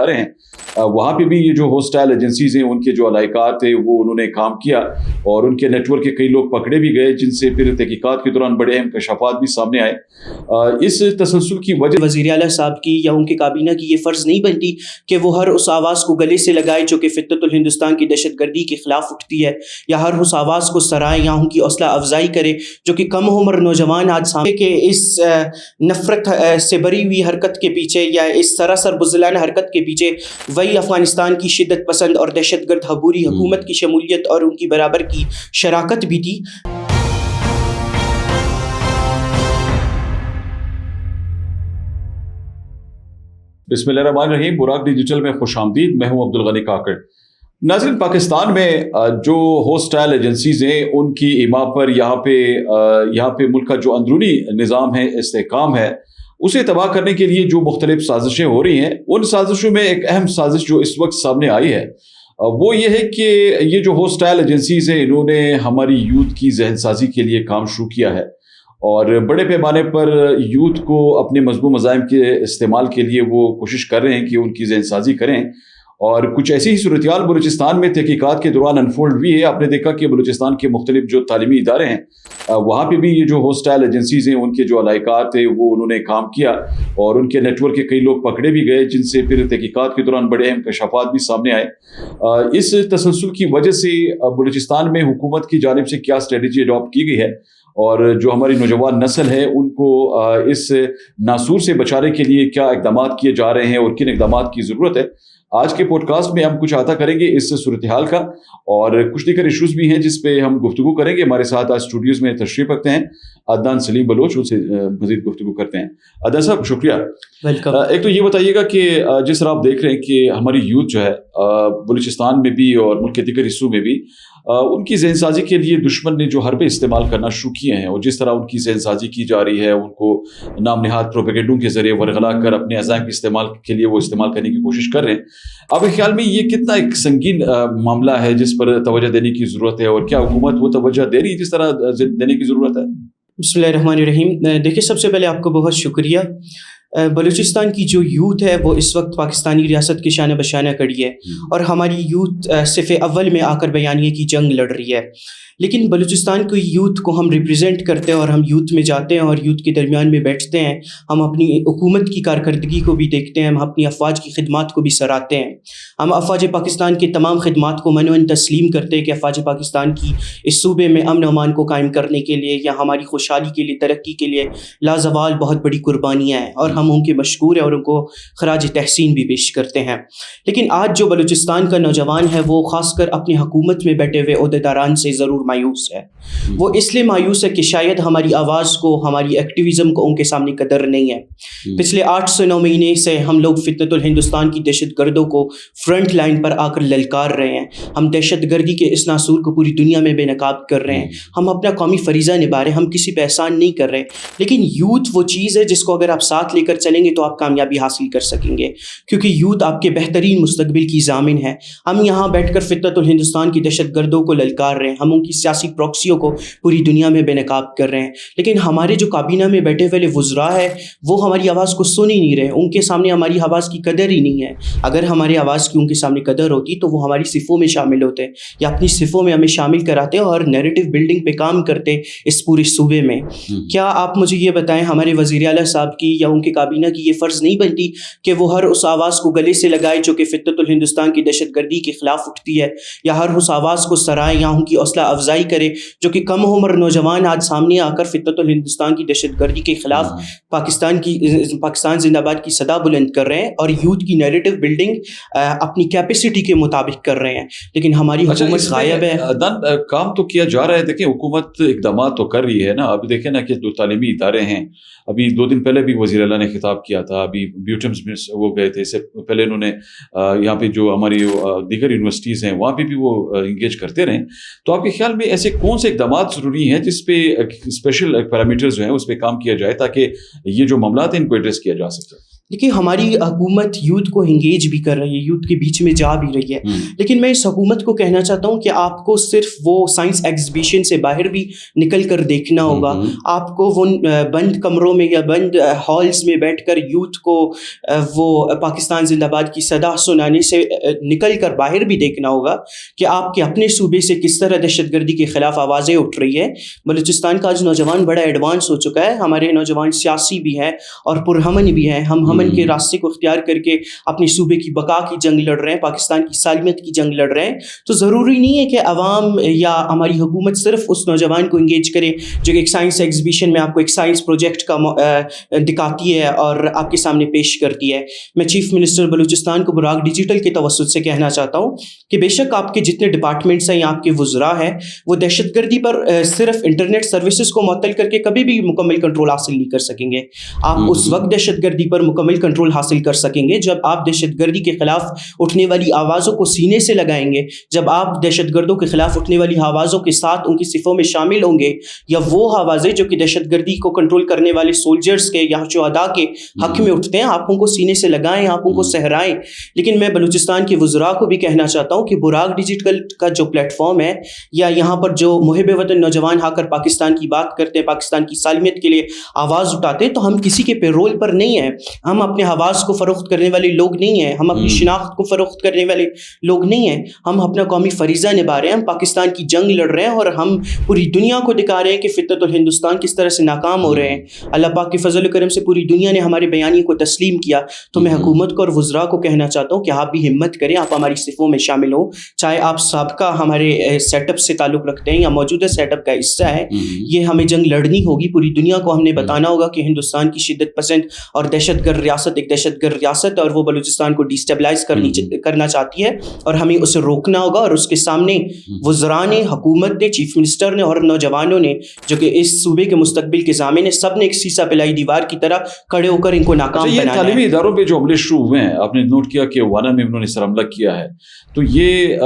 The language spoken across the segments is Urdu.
ادارے ہیں وہاں پہ بھی یہ جو ہوسٹائل ایجنسیز ہیں ان کے جو اہلکار تھے وہ انہوں نے کام کیا اور ان کے نیٹ ورک کے کئی لوگ پکڑے بھی گئے، جن سے پھر تحقیقات کے دوران بڑے اہم انکشافات بھی سامنے آئے۔ اس تسلسل کی وجہ وزیر اعلیٰ صاحب کی یا ان کے کابینہ کی یہ فرض نہیں بنتی کہ وہ ہر اس آواز کو گلے سے لگائے جو کہ فتنۃ الہندوستان کی دہشت گردی کے خلاف اٹھتی ہے، یا ہر اس آواز کو سرائے یا ان کی حوصلہ افزائی کرے جو کہ کم عمر نوجوان آج سامنے کہ اس نفرت سے بری ہوئی حرکت کے پیچھے یا اس سراسر بزدلانہ حرکت کے پیچھے وہی افغانستان کی شدت پسند اور دہشت گرد عبوری حکومت کی شمولیت اور ان کی برابر کی شراکت بھی تھی۔ بسم اللہ الرحمن الرحیم، براق ڈیجیٹل میں خوش آمدید۔ میں ہوں عبدالغنی کاکڑ۔ ناظرین، پاکستان میں جو ہوسٹائل ایجنسیز ہیں ان کی ایما پر یہاں پہ ملک کا جو اندرونی نظام ہے، استحکام ہے، اسے تباہ کرنے کے لیے جو مختلف سازشیں ہو رہی ہیں، ان سازشوں میں ایک اہم سازش جو اس وقت سامنے آئی ہے وہ یہ ہے کہ یہ جو ہوسٹائل ایجنسیز ہیں انہوں نے ہماری یوتھ کی ذہن سازی کے لیے کام شروع کیا ہے اور بڑے پیمانے پر یوتھ کو اپنے مذموم مزاحم کے استعمال کے لیے وہ کوشش کر رہے ہیں کہ ان کی ذہن سازی کریں، اور کچھ ایسی ہی صورتحال بلوچستان میں تحقیقات کے دوران انفولڈ ہوئی ہے۔ آپ نے دیکھا کہ بلوچستان کے مختلف جو تعلیمی ادارے ہیں وہاں پہ بھی یہ جو ہوسٹائل ایجنسیز ہیں ان کے جو اہلکار تھے وہ انہوں نے کام کیا اور ان کے نیٹ ورک کے کئی لوگ پکڑے بھی گئے، جن سے پھر تحقیقات کے دوران بڑے اہم انکشافات بھی سامنے آئے۔ اس تسلسل کی وجہ سے بلوچستان میں حکومت کی جانب سے کیا اسٹریٹجی اڈاپٹ کی گئی ہے اور جو ہماری نوجوان نسل ہے ان کو اس ناسور سے بچانے کے لیے کیا اقدامات کیے جا رہے ہیں اور کن اقدامات کی ضرورت ہے، آج کے پوڈ کاسٹ میں ہم کچھ احاطہ کریں گے اس صورتحال کا، اور کچھ دیگر ایشوز بھی ہیں جس پہ ہم گفتگو کریں گے۔ ہمارے ساتھ آج اسٹوڈیوز میں تشریف رکھتے ہیں عدنان سلیم بلوچ، ان سے مزید گفتگو کرتے ہیں۔ عدنان صاحب شکریہ، ویلکم۔ ایک تو یہ بتائیے گا کہ جس طرح آپ دیکھ رہے ہیں کہ ہماری یوتھ جو ہے بلوچستان میں بھی اور ملک کے دیگر حصوں میں بھی ان کی ذہن سازی کے لیے دشمن نے جو حربے استعمال کرنا شروع کیے ہیں، اور جس طرح ان کی ذہن سازی کی جا رہی ہے، ان کو نام نہاد پروپیگنڈوں کے ذریعے ورغلا کر اپنے عزائم کے استعمال کے لیے وہ استعمال کرنے کی کوشش کر رہے ہیں، آپ کے خیال میں یہ کتنا ایک سنگین معاملہ ہے جس پر توجہ دینے کی ضرورت ہے، اور کیا حکومت وہ توجہ دے رہی ہے جس طرح دینے کی ضرورت ہے؟ بسم اللہ الرحمن الرحیم۔ دیکھیے، سب سے پہلے آپ کو بہت شکریہ۔ بلوچستان کی جو یوتھ ہے وہ اس وقت پاکستانی ریاست کے شانہ بشانہ کڑی ہے، اور ہماری یوتھ صف اول میں آ کر بیانیے کی جنگ لڑ رہی ہے، لیکن بلوچستان کی یوتھ کو ہم ریپرزینٹ کرتے ہیں اور ہم یوتھ میں جاتے ہیں اور یوتھ کے درمیان میں بیٹھتے ہیں، ہم اپنی حکومت کی کارکردگی کو بھی دیکھتے ہیں، ہم اپنی افواج کی خدمات کو بھی سراہتے ہیں، ہم افواج پاکستان کی تمام خدمات کو منوً تسلیم کرتے ہیں کہ افواج پاکستان کی اس صوبے میں امن و امان کو قائم کرنے کے لیے یا ہماری خوشحالی کے لیے، ترقی کے لیے لازوال بہت بڑی قربانیاں ہیں، اور ہم ان کے مشکور ہیں اور ان کو خراج تحسین بھی پیش کرتے ہیں۔ لیکن آج جو بلوچستان کا نوجوان ہے وہ خاص کر اپنی حکومت میں بیٹھے ہوئے عہدیداران سے ضرور مایوس ہے۔ وہ اس لیے مایوس ہے کہ شاید ہماری آواز کو، ہماری ایکٹیویزم کو ان کے سامنے قدر نہیں ہے۔ پچھلے 8 سے 9 مہینے سے ہم لوگ فتنۃ الہندوستان کی دہشت گردوں کو فرنٹ لائن پر آ کر للکار رہے ہیں، ہم دہشت گردی کے اس ناسور کو پوری دنیا میں بے نقاب کر رہے ہیں، ہم اپنا قومی فریضہ نبھا رہے ہیں، ہم کسی پہ احسان نہیں کر رہے۔ لیکن یوتھ وہ چیز ہے جس کو اگر آپ ساتھ لے کر چلیں گے تو آپ کامیابی حاصل کر سکیں گے، کیونکہ یوتھ آپ کے بہترین مستقبل کی ضامن ہے۔ ہم یہاں بیٹھ کر فتنۃ الہندوستان کی دہشت گردوں کو للکار رہے ہیں، ہم ان کی سیاسی پروکسیوں کو پوری دنیا میں بے نقاب کر رہے ہیں، لیکن ہمارے جو کابینہ میں بیٹھے ہوئے وزراء ہیں وہ ہماری آواز کو سن ہی نہیں رہے، ان کے سامنے ہماری آواز کی قدر ہی نہیں ہے۔ اگر ہماری آواز کی ان کے سامنے قدر ہوتی تو وہ ہماری صفوں میں شامل ہوتے یا اپنی صفوں میں ہمیں شامل کراتے اور نیریٹو بلڈنگ پہ کام کرتے اس پورے صوبے میں۔ کیا آپ مجھے یہ بتائیں، ہمارے وزیر اعلیٰ صاحب کی یا ان کے کابینہ کی یہ فرض نہیں بنتی کہ وہ ہر اس آواز کو گلے سے لگائے جو کہ فتنۃ الہندوستان کی دہشت گردی کے خلاف اٹھتی ہے، یا ہر اس آواز کو سرائے یا ان کی حوصلہ افزائی کرے جو کہ کم عمر نوجوان آج سامنے آ کر فتنۃ الہندوستان کی دہشت گردی کے خلاف پاکستان زندہ باد کی صدا بلند کر رہے ہیں اور یوتھ کی نیریٹو بلڈنگ اپنی کیپیسٹی کے مطابق کر رہے ہیں، لیکن ہماری حکومت غائب ہے۔ کام تو کیا جا رہا ہے، دیکھیں حکومت اقدامات تو کر رہی ہے نا۔ ابھی دیکھیں نا کہ جو تعلیمی ادارے ہیں، ابھی 2 دن پہلے بھی وزیر اعلیٰ نے خطاب کیا تھا، ابھی بیوٹمس میں وہ گئے تھے، اس سے پہلے انہوں نے یہاں پہ جو ہماری دیگر یونیورسٹیز ہیں وہاں پہ بھی وہ انگیج کرتے رہیں۔ تو آپ کے خیال میں ایسے کون سے اقدامات ضروری ہیں جس پہ اسپیشل پیرامیٹرز جو ہیں اس پہ کام کیا جائے تاکہ یہ جو معاملات ہیں ان کو ایڈریس کیا جا سکے؟ دیکھیے ہماری حکومت یوتھ کو انگیج بھی کر رہی ہے, یوتھ کے بیچ میں جا بھی رہی ہے, لیکن میں اس حکومت کو کہنا چاہتا ہوں کہ آپ کو صرف وہ سائنس ایگزیبیشن سے باہر بھی نکل کر دیکھنا ہوگا. آپ کو وہ بند کمروں میں یا بند ہالز میں بیٹھ کر یوتھ کو وہ پاکستان زندہ باد کی صدا سنانے سے نکل کر باہر بھی دیکھنا ہوگا کہ آپ کے اپنے صوبے سے کس طرح دہشت گردی کے خلاف آوازیں اٹھ رہی ہے. بلوچستان کا آج نوجوان بڑا ایڈوانس ہو چکا ہے. ہمارے نوجوان سیاسی بھی ہیں اور پرامن بھی ہیں. ہم امن کے راستے کو اختیار کر کے اپنے صوبے کی بقا کی جنگ لڑ رہے ہیں, پاکستان کی سالمیت کی جنگ لڑ رہے ہیں. تو ضروری نہیں ہے کہ عوام یا ہماری حکومت صرف اس نوجوان کو انگیج کرے جو ایک سائنس ایگزیبیشن میں آپ کو ایک سائنس پروجیکٹ کا دکھاتی ہے اور آپ کے سامنے پیش کرتی ہے. میں چیف منسٹر بلوچستان کو براق ڈیجیٹل کے توسط سے کہنا چاہتا ہوں کہ بے شک آپ کے جتنے ڈپارٹمنٹس ہیں یا آپ کے وزراء ہیں وہ دہشت گردی پر صرف انٹرنیٹ سروسز کو معطل کر کے کبھی بھی مکمل کنٹرول حاصل نہیں کر سکیں گے. آپ اس وقت دہشت گردی پر مکمل کنٹرول حاصل کر سکیں گے جب آپ دہشت گردی کے خلاف اٹھنے والی آوازوں کو سینے سے لگائیں گے, جب آپ دہشت گردوں کے خلاف اٹھنے والی آوازوں کے ساتھ ان کی صفوں میں شامل ہوں گے, یا وہ آوازیں جو کہ دہشت گردی کو کنٹرول کرنے والے سولجرز کے یا شہداء کے حق میں اٹھتے ہیں, آپ ان کو سینے سے لگائیں, آپ ان کو سہرائیں. لیکن میں بلوچستان کے وزراء کو بھی کہنا چاہتا ہوں کہ براق ڈیجیٹل کا جو پلیٹ فارم ہے یا یہاں پر جو محب وطن نوجوان آ کر پاکستان کی بات کرتے ہیں, پاکستان کی سالمیت کے لیے آواز اٹھاتے ہیں, تو ہم کسی کے پیرول پر نہیں ہیں. ہم اپنے آواز کو فروخت کرنے والے لوگ نہیں ہیں, ہم اپنی شناخت کو فروخت کرنے والے لوگ نہیں ہیں. ہم اپنا قومی فریضہ نبھا رہے ہیں, ہم پاکستان کی جنگ لڑ رہے ہیں اور ہم پوری دنیا کو دکھا رہے ہیں کہ فتنۃ الہندوستان کس طرح سے ناکام ہو رہے ہیں. اللہ پاک کے فضل و کرم سے پوری دنیا نے ہمارے بیانیے کو تسلیم کیا. تو میں حکومت کو اور وزراء کو کہنا چاہتا ہوں کہ آپ بھی ہمت کریں, آپ ہماری صفوں میں شامل ہوں, چاہے آپ سابقہ ہمارے سیٹ اپ سے تعلق رکھتے ہیں یا موجودہ سیٹ اپ کا حصہ ہے. یہ ہمیں جنگ لڑنی ہوگی, پوری دنیا کو ہم نے بتانا ہوگا کہ ہندوستان کی شدت پسند اور دہشت گرد ریاست ایک دہشت گرد ریاست اور وہ بلوچستان کو ڈیسٹیبلائز کرنا چاہتی ہے, اور ہمیں اسے روکنا ہوگا. اور اس کے سامنے وزراء نے, حکومت نے, چیف منسٹر نے اور نوجوانوں نے جو کہ اس صوبے کے مستقبل کے ضامن نے, سب نے ایک سیسا پلائی دیوار کی طرح کھڑے ہو کر ان کو ناکام بنانا ہے. تعلیمی اداروں پہ جو حملے شروع ہوئے ہیں, آپ نے نوٹ کیا کہ وانا میں انہوں نے سر حملہ کیا ہے, تو یہ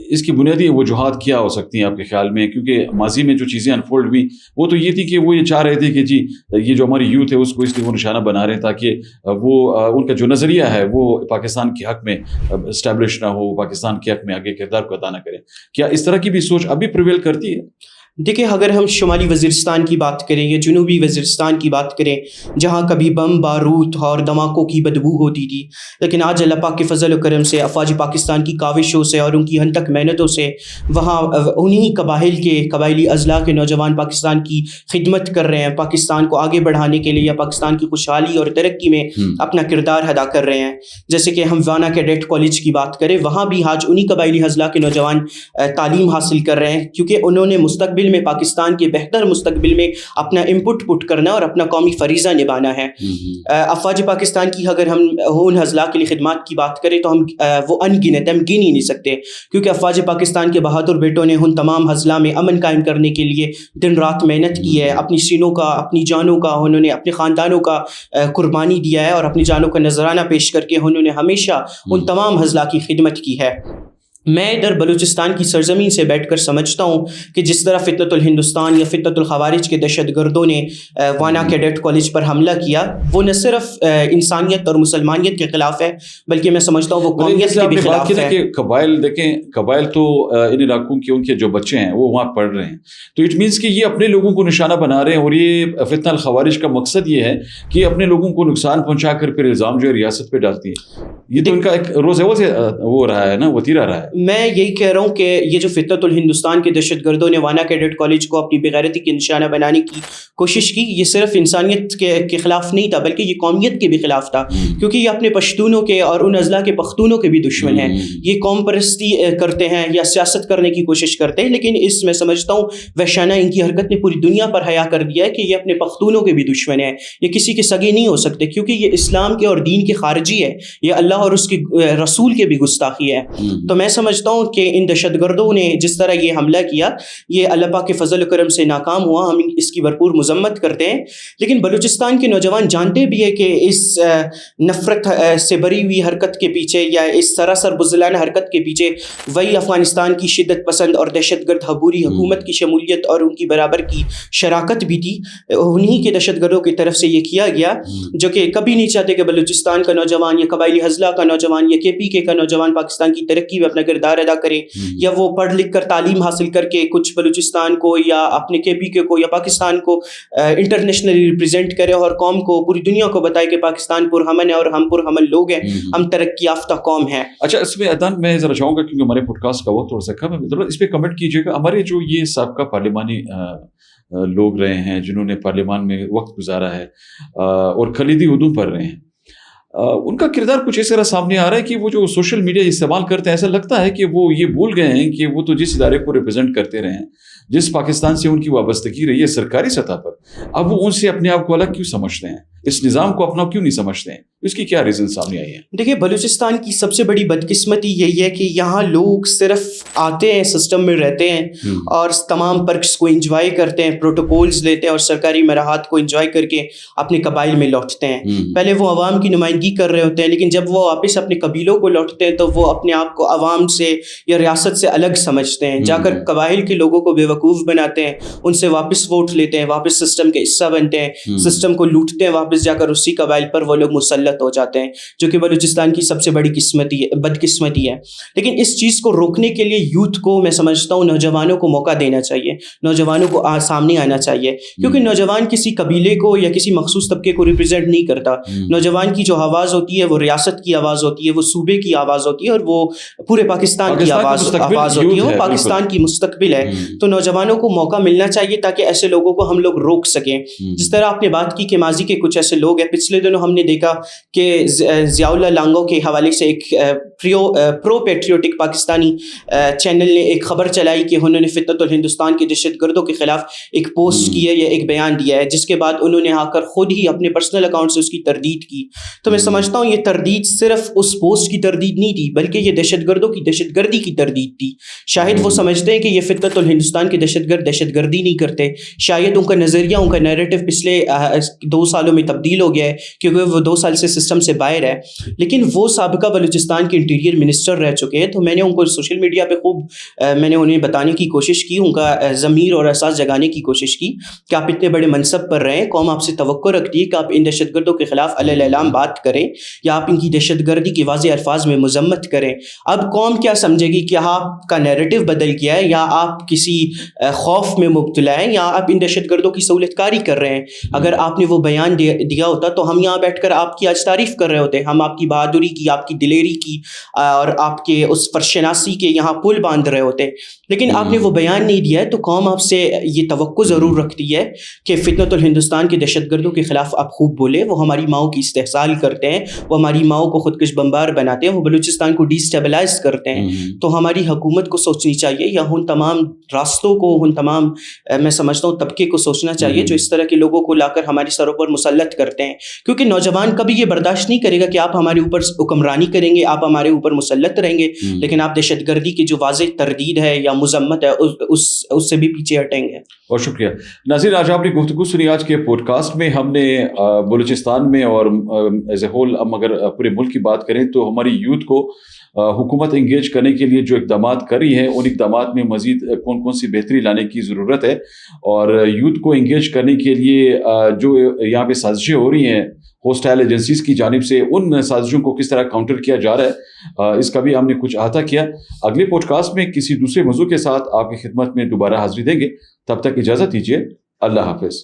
اس کی بنیادی وجوہات کیا ہو سکتی ہیں آپ کے خیال میں؟ کیونکہ ماضی میں جو چیزیں انفولڈ ہوئی وہ تو یہ تھی کہ وہ یہ چاہ رہے تھے کہ جی یہ جو ہماری یوتھ ہے اس کو اس لیے وہ نشانہ بنا رہے ہیں تاکہ وہ ان کا جو نظریہ ہے وہ پاکستان کے حق میں اسٹیبلش نہ ہو, پاکستان کے حق میں آگے کردار کو ادا نہ کرے. کیا اس طرح کی بھی سوچ ابھی پریویل کرتی ہے؟ دیکھیں, اگر ہم شمالی وزیرستان کی بات کریں یا جنوبی وزیرستان کی بات کریں جہاں کبھی بم بارود اور دھماکوں کی بدبو ہوتی تھی, لیکن آج اللہ پاک کے فضل و کرم سے, افواج پاکستان کی کاوشوں سے اور ان کی ہنتک محنتوں سے وہاں انہی قبائل کے قبائلی اضلاع کے نوجوان پاکستان کی خدمت کر رہے ہیں, پاکستان کو آگے بڑھانے کے لیے یا پاکستان کی خوشحالی اور ترقی میں اپنا کردار ادا کر رہے ہیں. جیسے کہ ہم وانا کیڈٹ کالج کی بات کریں, وہاں بھی آج انہی قبائلی اضلاع کے نوجوان تعلیم حاصل کر رہے ہیں کیونکہ انہوں نے مستقبل میں, پاکستان کے بہتر مستقبل میں اپنا انپٹ پٹ کرنا اور اپنا قومی فریضہ نبھانا ہے. افواج پاکستان کی اگر ہم ان اضلاع کے لیے خدمات کی بات کریں تو ہم وہ ان گنت, ہم گن ہی نہیں سکتے, کیونکہ افواج پاکستان کے بہادر بیٹوں نے ان تمام اضلاع میں امن قائم کرنے کے لیے دن رات محنت کی ہے, اپنی سینوں کا, اپنی جانوں کا انہوں نے اپنے خاندانوں کا قربانی دیا ہے اور اپنی جانوں کا نذرانہ پیش کر کے انہوں نے ہمیشہ ان تمام اضلاع کی خدمت کی ہے. میں ادھر بلوچستان کی سرزمین سے بیٹھ کر سمجھتا ہوں کہ جس طرح فتنۃ الہندوستان یا فتنۃ الخوارج کے دہشت گردوں نے وانا کیڈٹ کالج پر حملہ کیا, وہ نہ صرف انسانیت اور مسلمانیت کے خلاف ہے بلکہ میں سمجھتا ہوں وہ قومیت کے بھی خلاف ہے. کہ قبائل دیکھیں, قبائل تو ان علاقوں کے ان کے جو بچے ہیں وہ وہاں پڑھ رہے ہیں, تو اٹ مینس کہ یہ اپنے لوگوں کو نشانہ بنا رہے ہیں, اور یہ فتنہ الخوارج کا مقصد یہ ہے کہ یہ اپنے لوگوں کو نقصان پہنچا کر پھر الزام جو ہے ریاست پہ ڈالتی ہے. یہ تو ان کا ایک روز وہ رہا ہے نا, وتیرہ رہا ہے. میں یہی کہہ رہا ہوں کہ یہ جو فتنۃ الہندوستان کے دہشت گردوں نے وانا کیڈٹ کالج کو اپنی بغیرتی کے نشانہ بنانے کی کوشش کی, یہ صرف انسانیت کے خلاف نہیں تھا بلکہ یہ قومیت کے بھی خلاف تھا, کیونکہ یہ اپنے پشتونوں کے اور ان اضلاع کے پختونوں کے بھی دشمن ہیں. یہ قوم پرستی کرتے ہیں یا سیاست کرنے کی کوشش کرتے ہیں, لیکن اس میں سمجھتا ہوں وحشانہ ان کی حرکت نے پوری دنیا پر حیا کر دیا ہے کہ یہ اپنے پختونوں کے بھی دشمن ہیں, یہ کسی کے سگے نہیں ہو سکتے کیونکہ یہ اسلام کے اور دین کے خارجی ہے, یہ اللہ اور اس کے رسول کے بھی گستاخی ہے. تو میں سمجھتا ہوں کہ ان دہشت گردوں نے جس طرح یہ حملہ کیا یہ اللہ پاک کے فضل و کرم سے ناکام ہوا، ہم اس کی بھرپور مذمت کرتے ہیں، لیکن بلوچستان کے نوجوان جانتے بھی ہیں کہ اس نفرت سے بری ہوئی حرکت کے پیچھے یا اس سراسر بزدلانہ حرکت کے پیچھے وہی افغانستان کی شدت پسند اور دہشت گرد عبوری حکومت کی شمولیت اور ان کی برابر کی شراکت بھی تھی. انہی کے دہشت گردوں کی طرف سے یہ کیا گیا جو کہ کبھی نہیں چاہتے کہ بلوچستان کا نوجوان یا قبائلی ہضلہ کا نوجوان یا KPK کا نوجوان پاکستان کی ترقی میں اپنا کردار ادا کرے، یا وہ پڑھ لکھ کر تعلیم حاصل کر کے کچھ بلوچستان کو یا اپنے KPK کو یا پاکستان کو انٹرنیشنلی ریپرزینٹ کرے اور قوم کو، پوری دنیا کو بتائے کہ پاکستان پرامن ہے اور ہم پرامن لوگ ہیں، ہم ترقی یافتہ قوم ہیں. اچھا، اس میں عدنان میں ذرا چاہوں گا کیونکہ ہمارے پوڈ کاسٹ کا وقت تھوڑا سا کم ہے، ذرا اس پہ کمنٹ کیجیے گا. ہمارے جو یہ سابقہ پارلیمانی لوگ رہے ہیں جنہوں نے پارلیمان میں وقت گزارا ہے اور کلیدی عہدوں پر رہے ہیں، ان کا کردار کچھ اس طرح سامنے آ رہا ہے کہ وہ جو سوشل میڈیا استعمال کرتے ہیں، ایسا لگتا ہے کہ وہ یہ بھول گئے ہیں کہ وہ تو جس ادارے کو ریپرزینٹ کرتے رہے ہیں، جس پاکستان سے ان کی وابستگی رہی ہے سرکاری سطح پر، اب وہ ان سے اپنے آپ کو الگ کیوں سمجھتے ہیں، اس نظام کو اپنا کیوں نہیں سمجھتے ہیں؟ اس کی کیا ریزن سامنے آئی ہے؟ دیکھیے، بلوچستان کی سب سے بڑی بدقسمتی یہی ہے کہ یہاں لوگ صرف آتے ہیں، سسٹم میں رہتے ہیں اور تمام پرکس کو انجوائے کرتے ہیں، پروٹوکولز لیتے ہیں اور سرکاری مراحات کو انجوائے کر کے اپنے قبائل میں لوٹتے ہیں. پہلے وہ عوام کی نمائندگی کر رہے ہوتے ہیں، لیکن جب وہ واپس اپنے قبیلوں کو لوٹتے ہیں تو وہ اپنے آپ کو عوام سے یا ریاست سے الگ سمجھتے ہیں، جا کر قبائل کے لوگوں کو بیوقوف بناتے ہیں، ان سے واپس ووٹ لیتے ہیں، واپس سسٹم کے حصہ بنتے ہیں، سسٹم کو لوٹتے ہیں، واپس جا کر اسی قبائل پر وہ لوگ مسلط ہو جاتے ہیں، جو کہ بلوچستان کی سب سے بڑی بدقسمتی ہے. لیکن اس چیز کو روکنے کے لیے یوتھ کو، میں سمجھتا ہوں، نوجوانوں کو موقع دینا چاہیے، نوجوانوں کو سامنے آنا چاہیے، کیونکہ نوجوان کسی قبیلے کو یا کسی مخصوص طبقے کو ریپرزینٹ نہیں کرتا. نوجوان کی جو آواز ہوتی ہے وہ ریاست کی آواز ہوتی ہے، وہ صوبے کی آواز ہوتی ہے اور وہ پورے پاکستان کی آواز ہوتی ہے، وہ پاکستان کی مستقبل ہے. تو نوجوانوں کو موقع ملنا چاہیے تاکہ ایسے لوگوں کو ہم لوگ روک سکیں. جس طرح آپ نے بات کی کہ ماضی کے کچھ ایسے لوگ ہیں، پچھلے دنوں ہم نے دیکھا کہ ضیاء اللہ لانگو کے حوالے سے ایک پرو پیٹریوٹک پاکستانی چینل نے ایک خبر چلائی کہ انہوں نے فتنۃ الہندوستان کے دہشت گردوں کے خلاف ایک پوسٹ کی ہے یا ایک بیان دیا ہے، جس کے بعد انہوں نے آ کر خود ہی اپنے پرسنل اکاؤنٹ سے اس کی تردید کی. تو میں سمجھتا ہوں یہ تردید صرف اس پوسٹ کی تردید نہیں تھی، بلکہ یہ دہشت گردوں کی دہشت گردی کی تردید تھی. شاید وہ سمجھتے ہیں کہ یہ فتنۃ الہندوستان کے دہشت گرد دہشت گردی نہیں کرتے، شاید ان کا نظریہ، ان کا نیریٹو پچھلے 2 سالوں میں تبدیل ہو گیا ہے کیونکہ وہ 2 سال سے سسٹم سے باہر ہے. لیکن وہ سابقہ بلوچستان کے انٹیریئر منسٹر رہ چکے ہیں، تو میں نے ان کو سوشل میڈیا پہ خوب میں نے انہیں بتانے کی کوشش کی، ان کا ضمیر اور احساس جگانے کی کوشش کی کہ آپ اتنے بڑے منصب پر رہیں، قوم آپ سے توقع رکھتی ہے کہ آپ ان دہشت گردوں کے خلاف علیہ الاعلام بات کریں یا آپ ان کی دہشت گردی کی واضح الفاظ میں مذمت کریں. اب قوم کیا سمجھے گی کہ آپ کا نیریٹو بدل گیا ہے یا آپ کسی خوف میں مبتلا ہیں یا آپ ان دہشت گردوں کی سہولت کاری کر رہے ہیں. اگر آپ نے وہ بیان دیا ہوتا تو ہم یہاں بیٹھ کر آپ کی آج تعریف کر رہے ہوتے، ہم آپ کی بہادری کی، آپ کی دلیری کی اور آپ کے اس فرشناسی کے یہاں پل باندھ رہے ہوتے. لیکن آپ نے وہ بیان نہیں دیا ہے، تو قوم آپ سے یہ توقع ضرور رکھتی ہے کہ فتنۃ الہندوستان کے دہشت گردوں کے خلاف آپ خوب بولے. وہ ہماری ماؤں کی استحصال کرتے ہیں، وہ ہماری ماؤں کو خودکش بمبار بناتے ہیں، وہ بلوچستان کو ڈیسٹیبلائز کرتے ہیں. تو ہماری حکومت کو سوچنی چاہیے یا ان تمام راستوں کو، ان تمام میں سمجھتا ہوں طبقے کو سوچنا چاہیے جو اس طرح کے لوگوں کو لا کر ہمارے سروں پر مسلط کرتے ہیں. کیونکہ نوجوان کبھی یہ برداشت نہیں کرے گا کہ آپ ہمارے اوپر حکمرانی کریں گے، آپ ہمارے اوپر مسلط رہیں گے، لیکن آپ دہشت گردی کی جو واضح تردید ہے یا مذمت ہے اس سے بھی پیچھے ہٹیں گے. بہت شکریہ ناظرین، آج آپ نے گفتگو سنی. آج کے پوڈ کاسٹ میں ہم نے بلوچستان میں اور ایز اے ہول ہم اگر پورے ملک کی بات کریں تو ہماری یوتھ کو حکومت انگیج کرنے کے لیے جو اقدامات کر رہی ہے، ان اقدامات میں مزید کون کون سی بہتری لانے کی ضرورت ہے، اور یوتھ کو انگیج کرنے کے لیے جو یہاں پہ سازشیں ہو رہی ہیں ہوسٹائل ایجنسیز کی جانب سے، ان سازشوں کو کس طرح کاؤنٹر کیا جا رہا ہے، اس کا بھی ہم نے کچھ احاطہ کیا. اگلے پوڈ کاسٹ میں کسی دوسرے موضوع کے ساتھ آپ کی خدمت میں دوبارہ حاضری دیں گے. تب تک اجازت دیجیے. اللہ حافظ.